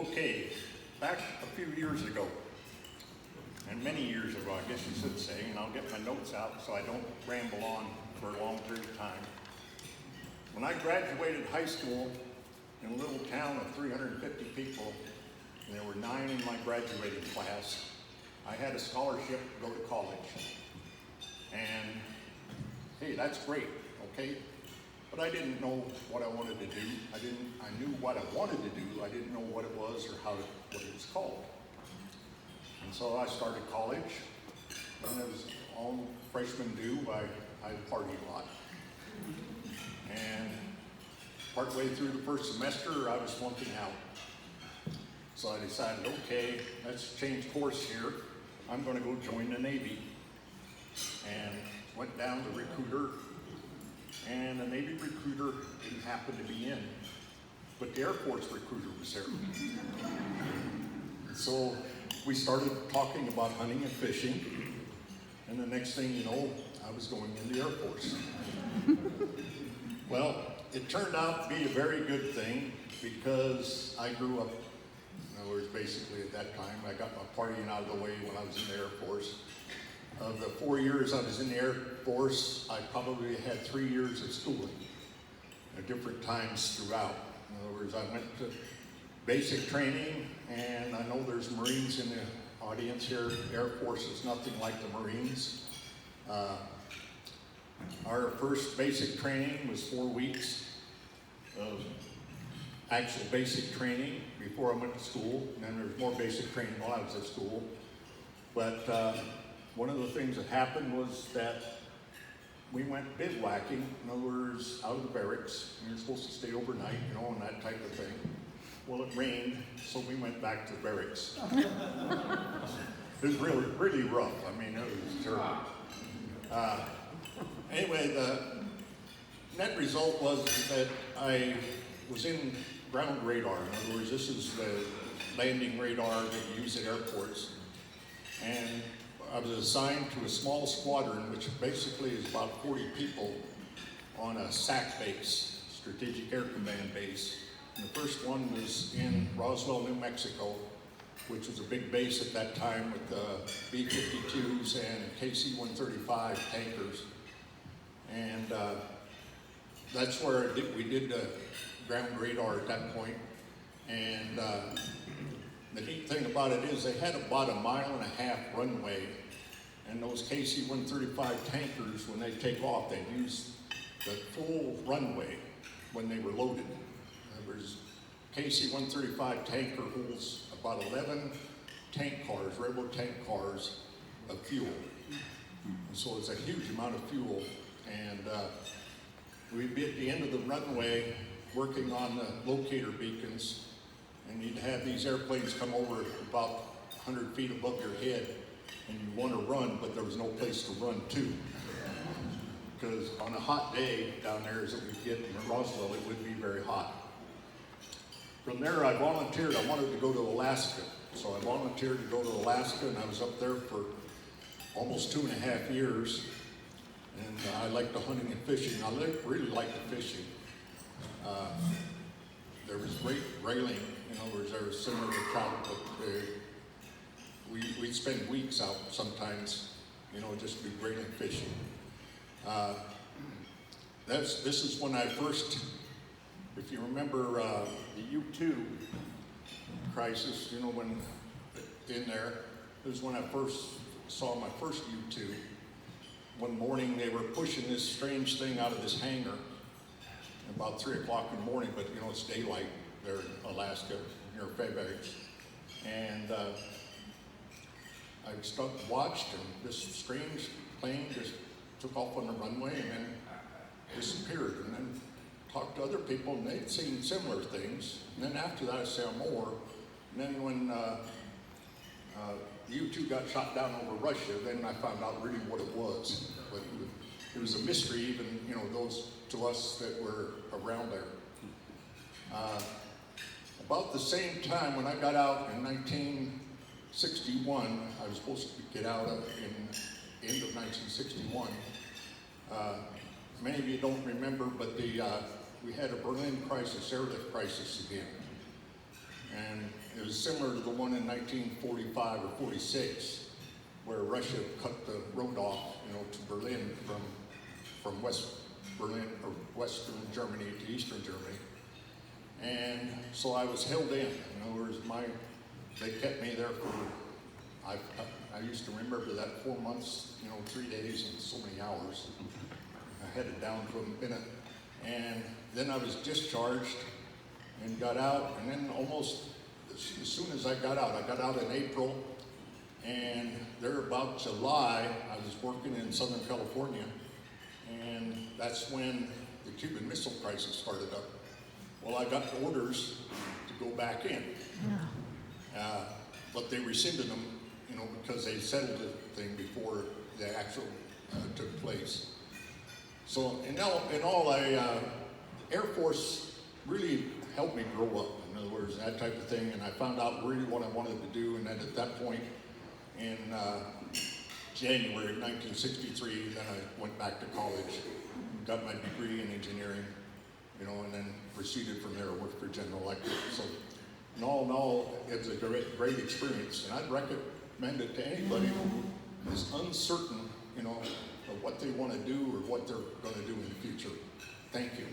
Okay, back a few years ago, and many years ago, I guess you should say, and I'll get my notes out so I don't ramble on for a long period of time. When I graduated high school in a little town of 350 people, and there were 9 in my graduating class, I had a scholarship to go to college. And hey, that's great, okay? But I didn't know what I wanted to do. I knew what I wanted to do. I didn't know what it was or what it was called. And so I started college, and it was all freshmen do. I partied a lot. And partway through the first semester, I was flunking out. So I decided, okay, let's change course here. I'm going to go join the Navy. And went down to recruiter, and the Navy recruiter didn't happen to be in, but the Air Force recruiter was there. So we started talking about hunting and fishing, and the next thing you know, I was going in the Air Force. Well, it turned out to be a very good thing because I grew up, in other words, basically at that time, I got my partying out of the way when I was in the Air Force. Of the 4 years I was in the Air Force, I probably had 3 years of schooling at different times throughout. In other words, I went to basic training, and I know there's Marines in the audience here. Air Force is nothing like the Marines. Our first basic training was 4 weeks of actual basic training before I went to school, and then there was more basic training while I was at school. But one of the things that happened was that we went bivouacking, in other words, out of the barracks, and you're supposed to stay overnight, and that type of thing. Well, it rained, so we went back to the barracks. It was really, really rough. I mean, it was terrible. Anyway, the net result was that I was in ground radar. In other words, this is the landing radar that you use at airports. And I was assigned to a small squadron, which basically is about 40 people on a SAC base, Strategic Air Command base. And the first one was in Roswell, New Mexico, which was a big base at that time with B-52s and KC-135 tankers. And that's where we did the ground radar at that point. And the neat thing about it is they had about 1.5 miles runway, and those KC-135 tankers, when they take off, they use the full runway when they were loaded. In other words, KC-135 tanker holds about 11 tank cars, railroad tank cars of fuel. And so it's a huge amount of fuel, and we'd be at the end of the runway working on the locator beacons, and you'd have these airplanes come over about 100 feet above your head, and you want to run, but there was no place to run to. Because on a hot day down there, as it would get in Roswell, it would be very hot. From there, I volunteered. I wanted to go to Alaska. So I volunteered to go to Alaska, and I was up there for almost 2.5 years. And I liked the hunting and fishing. I really liked the fishing. There was great railing. In other words, there was similar to trout, but we'd spend weeks out sometimes, just be railing fishing. This is when I first, if you remember the U-2 crisis, when in there, it was when I first saw my first U-2. One morning they were pushing this strange thing out of this hangar about 3 o'clock in the morning, but it's daylight there in Alaska, near Fairbanks. And I watched, and this strange plane just took off on the runway and then disappeared. And then talked to other people, and they'd seen similar things. And then after that, I saw more. And then when U-2 got shot down over Russia, then I found out really what it was. But it was a mystery, even those to us that were around there. About the same time, when I got out in 1961, I was supposed to get out in the end of 1961. Many of you don't remember, but we had a Berlin crisis, airlift crisis again. And it was similar to the one in 1945 or 46, where Russia cut the road off, to Berlin from West Berlin or Western Germany to Eastern Germany. And so I was held in. In other words, they kept me there for, I used to remember that 4 months, 3 days and so many hours. I headed down to a minute. And then I was discharged and got out, and then almost as soon as I got out in April, and there about July, I was working in Southern California, and that's when the Cuban Missile Crisis started up. Well, I got orders to go back in, but they rescinded them, because they settled the thing before the actual took place. So in all, Air Force really helped me grow up. In other words, that type of thing, and I found out really what I wanted to do. And then at that point, in January of 1963, then I went back to college, got my degree in engineering, and then proceeded from there. Worked for General Electric. So in all, it's a great experience, and I'd recommend it to anybody who is uncertain, of what they want to do or what they're going to do in the future. Thank you.